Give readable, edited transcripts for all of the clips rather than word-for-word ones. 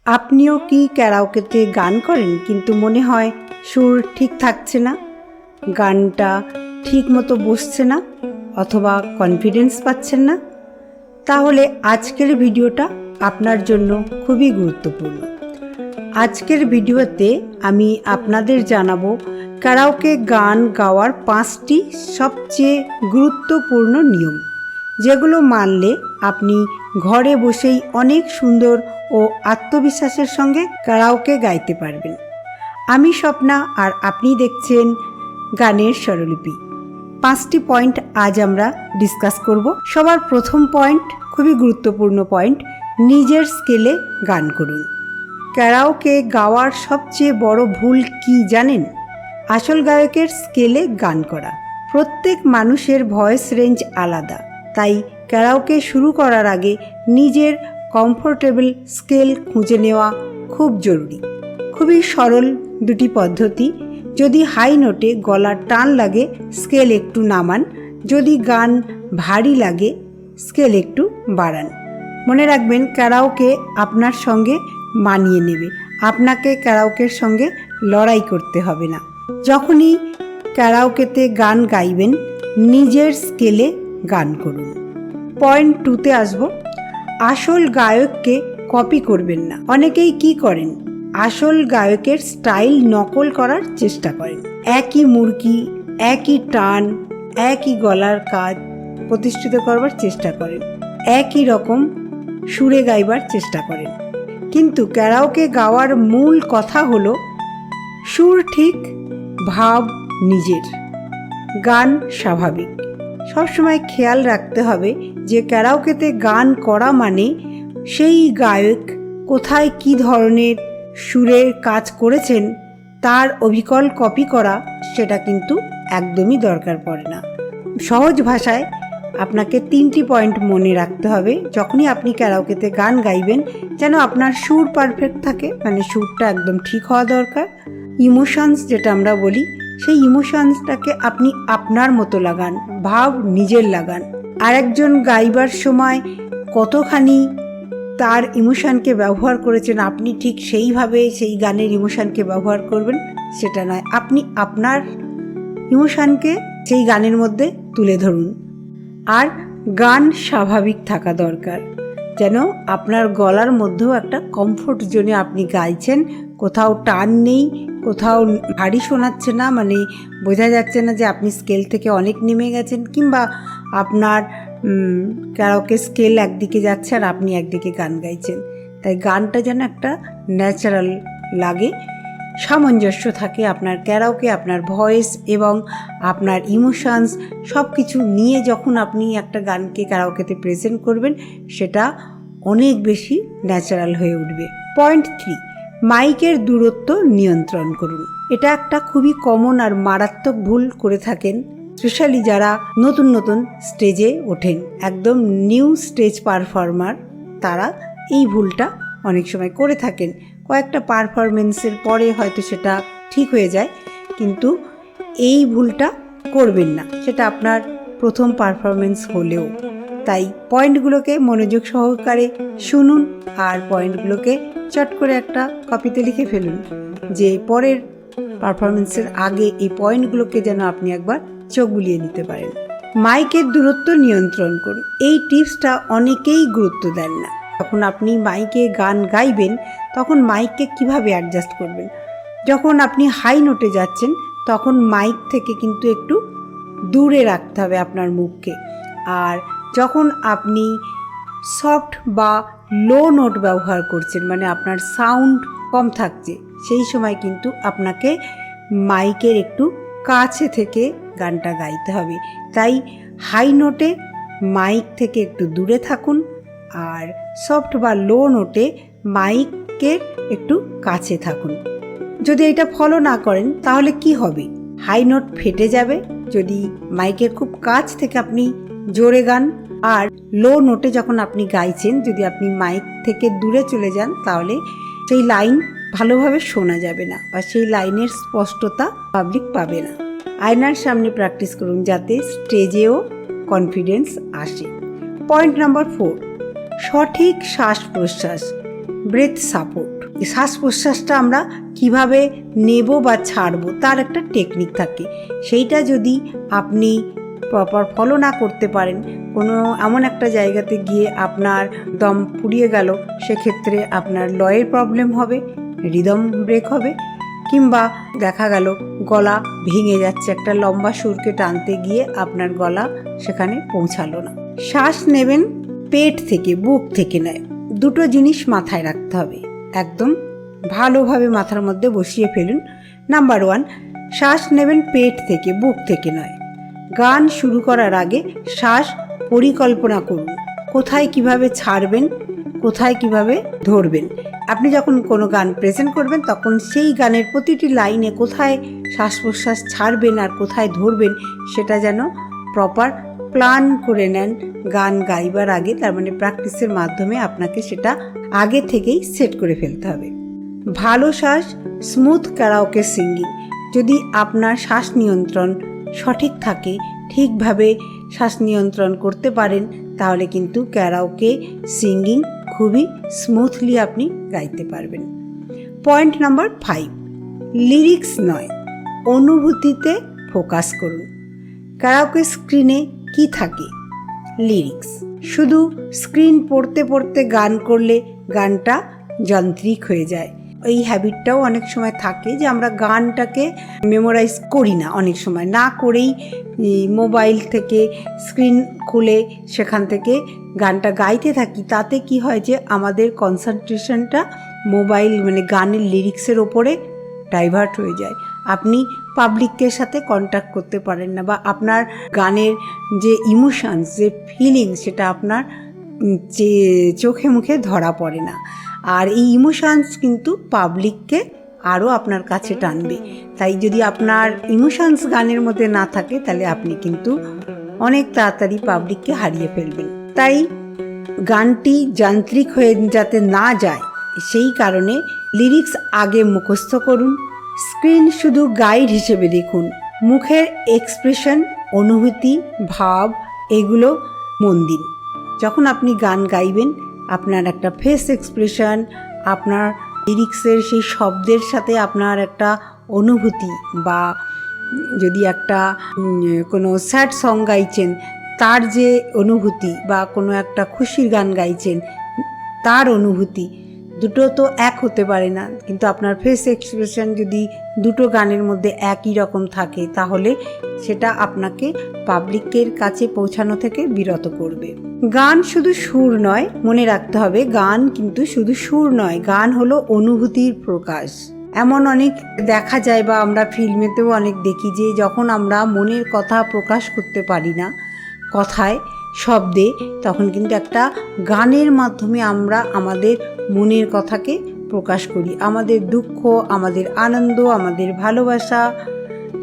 আপনিও কি ক্যারাওকেতে গান করেন কিন্তু মনে হয় সুর ঠিক থাকছে না, গানটা ঠিক মতো বসছে না, অথবা কনফিডেন্স পাচ্ছেন না? তাহলে আজকের ভিডিওটা আপনার জন্য খুবই গুরুত্বপূর্ণ। আজকের ভিডিওতে আমি আপনাদের জানাবো ক্যারাওকে গান গাওয়ার 5টি সবচেয়ে গুরুত্বপূর্ণ নিয়ম, যেগুলো মানলে আপনি ঘরে বসেই অনেক সুন্দর ও আত্মবিশ্বাসের সঙ্গে ক্যারাওকে গাইতে পারবেন। আমি স্বপ্না, আর আপনি দেখছেন গানের স্বরলিপি। 5টি পয়েন্ট আজ আমরা ডিসকাস করব। সবার প্রথম পয়েন্ট, খুবই গুরুত্বপূর্ণ পয়েন্ট, নিজের স্কেলে গান করুন। ক্যারাওকে গাওয়ার সবচেয়ে বড় ভুল কি জানেন? আসল গায়কের স্কেলে গান করা। প্রত্যেক মানুষের ভয়েস রেঞ্জ আলাদা, তাই ক্যারাওকে শুরু করার আগে নিজের কমফোর্টেবল স্কেল খুঁজে নেওয়া খুব জরুরি। খুবই সরল দুটি পদ্ধতি। যদি হাই নোটে গলার টান লাগে, স্কেল একটু নামান। যদি গান ভারী লাগে, স্কেল একটু বাড়ান। মনে রাখবেন, ক্যারাওকে আপনার সঙ্গে মানিয়ে নেবে, আপনাকে ক্যারাওকের সঙ্গে লড়াই করতে হবে না। যখনই ক্যারাওকেতে গান গাইবেন, নিজের স্কেলে গান করুন। পয়েন্ট 2তে আসব। আসল গায়ককে কপি করবেন না। অনেকেই কি করেন, আসল গায়কের স্টাইল নকল করার চেষ্টা করেন। একই মুরকি, একই টান, একই গলার কাজ প্রতিষ্ঠিত করবার চেষ্টা করেন, একই রকম সুরে গাইবার চেষ্টা করেন। কিন্তু ক্যারাওকে গাওয়ার মূল কথা হলো সুর ঠিক, ভাব নিজের, গান স্বাভাবিক। সবসময় খেয়াল রাখতে হবে যে ক্যারাওকেতে গান করা মানে সেই গায়ক কোথায় কি ধরনের সুরের কাজ করেছেন তার অবিকল কপি করা, সেটা কিন্তু একদমই দরকার পড়ে না। সহজ ভাষায় আপনাকে 3টি পয়েন্ট মনে রাখতে হবে যখনই আপনি ক্যারাওকেতে গান গাইবেন, যেন আপনার সুর পারফেক্ট থাকে, মানে সুরটা একদম ঠিক হওয়া দরকার। ইমোশনস যেটা আমরা বলি, সেই ইমোশনসটাকে আপনি আপনার মতো লাগান, ভাব নিজের লাগান। আরেকজন গাইবার সময় কতখানি তার ইমোশনকে ব্যবহার করেছেন, আপনি ঠিক সেইভাবে সেই গানের ইমোশনকে ব্যবহার করবেন সেটা নয়। আপনি আপনার ইমোশনকে সেই গানের মধ্যে তুলে ধরুন। আর গান স্বাভাবিক থাকা দরকার, যেন আপনার গলার মধ্যেও একটা কমফোর্ট জোনে আপনি গাইছেন, কোথাও টান নেই, কোথাও ভারী শোনাচ্ছে না, মানে বোঝা যাচ্ছে না যে আপনি স্কেল থেকে অনেক নেমে গেছেন, কিংবা আপনার ক্যারাওকে স্কেল একদিকে যাচ্ছে আর আপনি একদিকে গান গাইছেন। তাই গানটা যেন একটা ন্যাচারাল লাগে, সামঞ্জস্য থাকে আপনার ক্যারাওকে, আপনার ভয়েস এবং আপনার ইমোশনস সব কিছু নিয়ে যখন আপনি একটা গানকে ক্যারাওকেতে প্রেজেন্ট করবেন, সেটা অনেক বেশি ন্যাচারাল হয়ে উঠবে। পয়েন্ট 3, মাইকের দূরত্ব নিয়ন্ত্রণ করুন। এটা একটা খুবই কমন আর মারাত্মক ভুল করে থাকেন, স্পেশালি যারা নতুন নতুন স্টেজে ওঠেন, একদম নিউ স্টেজ পারফর্মার, তারা এই ভুলটা অনেক সময় করে থাকেন। কয়েকটা পারফরমেন্সের পরে হয়তো সেটা ঠিক হয়ে যায়, কিন্তু এই ভুলটা করবেন না, সেটা আপনার প্রথম পারফরমেন্স হলেও। তাই পয়েন্টগুলোকে মনোযোগ সহকারে শুনুন, আর পয়েন্টগুলোকে চট করে একটা কপিতে লিখে ফেলুন, যে পরের পারফরমেন্সের আগে এই পয়েন্টগুলোকে যেন আপনি একবার চোখ বুলিয়ে নিতে পারেন। মাইকের দূরত্ব নিয়ন্ত্রণ করুন। এই টিপসটা অনেকেই গুরুত্ব দেন না। যখন আপনি মাইকে গান গাইবেন, তখন মাইককে কিভাবে অ্যাডজাস্ট করবেন। যখন আপনি হাই নোটে যাচ্ছেন, তখন মাইক থেকে কিন্তু একটু দূরে রাখতে হবে আপনার মুখকে। আর যখন আপনি সফট বা লো নোট ব্যবহার করছেন, মানে আপনার সাউন্ড কম থাকছে, সেই সময় কিন্তু আপনাকে মাইকের একটু কাছে থেকে গানটা গাইতে হবে। তাই হাই নোটে মাইক থেকে একটু দূরে থাকুন, আর সফট বা লো নোটে মাইকের একটু কাছে থাকুন। যদি এটা ফলো না করেন, তাহলে কি হবে, হাই নোট ফেটে যাবে যদি মাইকের খুব কাছ থেকে আপনি জোরে গান, আর লো নোটে যখন আপনি গাইছেন যদি আপনি মাইক থেকে দূরে চলে যান, তাহলে সেই লাইন ভালোভাবে শোনা যাবে না, বা সেই লাইনের স্পষ্টতা পাবলিক পাবে না। আয়নার সামনে প্র্যাকটিস করুন, যাতে স্টেজেও কনফিডেন্স আসে। পয়েন্ট নাম্বার 4, সঠিক শ্বাস প্রশ্বাস। Breath support. শ্বাস প্রশ্বাসটা আমরা কিভাবে নেব বা ছাড়বো তার একটা টেকনিক থাকে। সেইটা যদি আপনি প্রপার ফলো না করতে পারেন, কোনো এমন একটা জায়গাতে গিয়ে আপনার দম ফুরিয়ে গেল, সেক্ষেত্রে আপনার লয়ের প্রবলেম হবে, রিদম ব্রেক হবে, কিংবা দেখা গেল গলা ভেঙে যাচ্ছে, একটা লম্বা সুরকে টানতে গিয়ে আপনার গলা সেখানে পৌঁছালো না। শ্বাস নেবেন পেট থেকে, বুক থেকে নয়। দুটো জিনিস মাথায় রাখতে হবে, একদম ভালোভাবে মাথার মধ্যে বসিয়ে ফেলুন। নাম্বার 1, শ্বাস নেবেন পেট থেকে, বুক থেকে নয়। গান শুরু করার আগে শ্বাস পরিকল্পনা করুন, কোথায় কিভাবে ছাড়বেন, কোথায় কিভাবে ধরবেন। আপনি যখন কোনো গান প্রেজেন্ট করবেন তখন সেই গানের প্রতিটি লাইনে কোথায় শ্বাস প্রশ্বাস ছাড়বেন আর কোথায় ধরবেন সেটা যেন প্রপার প্ল্যান করে নেন গান গাইবার আগে। তার মানে প্র্যাকটিসের মাধ্যমে আপনাকে সেটা আগে থেকেই সেট করে ফেলতে হবে। ভালো শ্বাস, স্মুথ ক্যারাওকে সিঙ্গিং। যদি আপনার শ্বাস নিয়ন্ত্রণ সঠিক থাকে, ঠিকভাবে শ্বাস নিয়ন্ত্রণ করতে পারেন, তাহলে কিন্তু ক্যারাওকে সিঙ্গিং খুবই স্মুথলি আপনি গাইতে পারবেন। পয়েন্ট নাম্বার 5, লিরিক্স নয়, অনুভূতিতে ফোকাস করুন। ক্যারাওকে স্ক্রিনে কি থাকে? লিরিক্স। শুধু স্ক্রিন পড়তে পড়তে গান করলে গানটা যান্ত্রিক হয়ে যায়। এই হ্যাবিটটাও অনেক সময় থাকে যে আমরা গানটাকে মেমোরাইজ করি না, অনেক সময় না করেই মোবাইল থেকে স্ক্রিন খুলে সেখান থেকে গানটা গাইতে থাকি। তাতে কি হয় যে আমাদের কনসেন্ট্রেশনটা মোবাইল মানে গানের লিরিক্সের ওপরে ডাইভার্ট হয়ে যায়। আপনি পাবলিকের সাথে কন্ট্যাক্ট করতে পারেন না, বা আপনার গানের যে ইমোশনস, যে ফিলিংস, সেটা আপনার যে চোখে মুখে ধরা পড়ে না। আর এই ইমোশনস কিন্তু পাবলিককে আরও আপনার কাছে টানবে। তাই যদি আপনার ইমোশনস গানের মধ্যে না থাকে তাহলে আপনি কিন্তু অনেক তাড়াতাড়ি পাবলিককে হারিয়ে ফেলবেন। তাই গানটি যান্ত্রিক হয়ে যাতে না যায় সেই কারণে লিরিক্স আগে মুখস্থ করুন। স্ক্রিন শুধু গাইড হিসেবে দেখুন। মুখের এক্সপ্রেশন, অনুভূতি, ভাব এগুলো মন দিন। যখন আপনি গান গাইবেন আপনার একটা ফেস এক্সপ্রেশন, আপনার লিরিক্সের সেই শব্দের সাথে আপনার একটা অনুভূতি, বা যদি একটা কোনো স্যাড সং গাইছেন তার যে অনুভূতি, বা কোনো একটা খুশির গান গাইছেন তার অনুভূতি, দুটো তো এক হতে পারে না। কিন্তু আপনার ফেস এক্সপ্রেশন যদি দুটো গানের মধ্যে একই রকম থাকে তাহলে সেটা আপনাকে পাবলিকের কাছে পৌঁছানো থেকে বিরত করবে। গান শুধু সুর নয়, মনে রাখতে হবে, গান কিন্তু শুধু সুর নয়, গান হলো অনুভূতির প্রকাশ। এমন অনেক দেখা যায়, বা আমরা ফিল্মেতেও অনেক দেখি যে যখন আমরা মনের কথা প্রকাশ করতে পারি না কথায়, শব্দে, তখন কিন্তু একটা গানের মাধ্যমে আমরা আমাদের মনের কথাকে প্রকাশ করি। আমাদের দুঃখ, আমাদের আনন্দ, আমাদের ভালোবাসা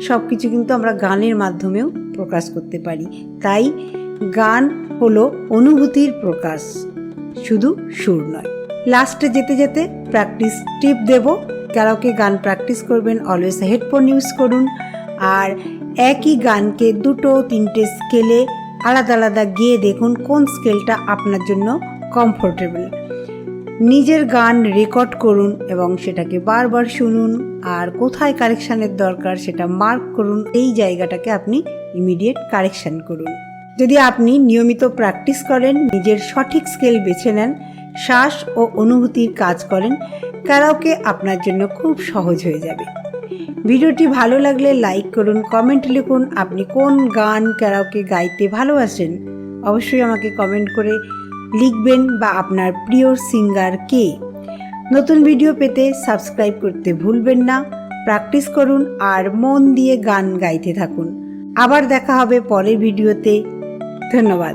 সব কিছু কিন্তু আমরা গানের মাধ্যমেও প্রকাশ করতে পারি। তাই গান হলো অনুভূতির প্রকাশ, শুধু সুর নয়। লাস্টে যেতে যেতে প্র্যাকটিস টিপ দেব। ক্যারাওকে গান প্র্যাকটিস করবেন অলওয়েজ হেডফোন ইউজ করুন, আর একই গানকে 2-3টে স্কেলে আলাদা আলাদা গেয়ে দেখুন কোন স্কেলটা আপনার জন্য কমফোর্টেবল। নিজের গান রেকর্ড করুন এবং সেটাকে বারবার শুনুন, আর কোথায় কারেকশানের দরকার সেটা মার্ক করুন। এই জায়গাটাকে আপনি ইমিডিয়েট কারেকশান করুন। যদি আপনি নিয়মিত প্র্যাকটিস করেন, নিজের সঠিক স্কেল বেছে নেন, শ্বাস ও অনুভূতির কাজ করেন, ক্যারাওকে আপনার জন্য খুব সহজ হয়ে যাবে। ভিডিওটি ভালো লাগলে লাইক করুন, কমেন্ট লিখুন আপনি কোন গান ক্যারাওকে গাইতে ভালোবাসেন। অবশ্যই আমাকে কমেন্ট করে লিখবেন, বা আপনার প্রিয় সিঙ্গার কে। নতুন ভিডিও পেতে সাবস্ক্রাইব করতে ভুলবেন না। প্র্যাকটিস করুন আর মন দিয়ে গান গাইতে থাকুন। আবার দেখা হবে পরের ভিডিওতে। ধন্যবাদ।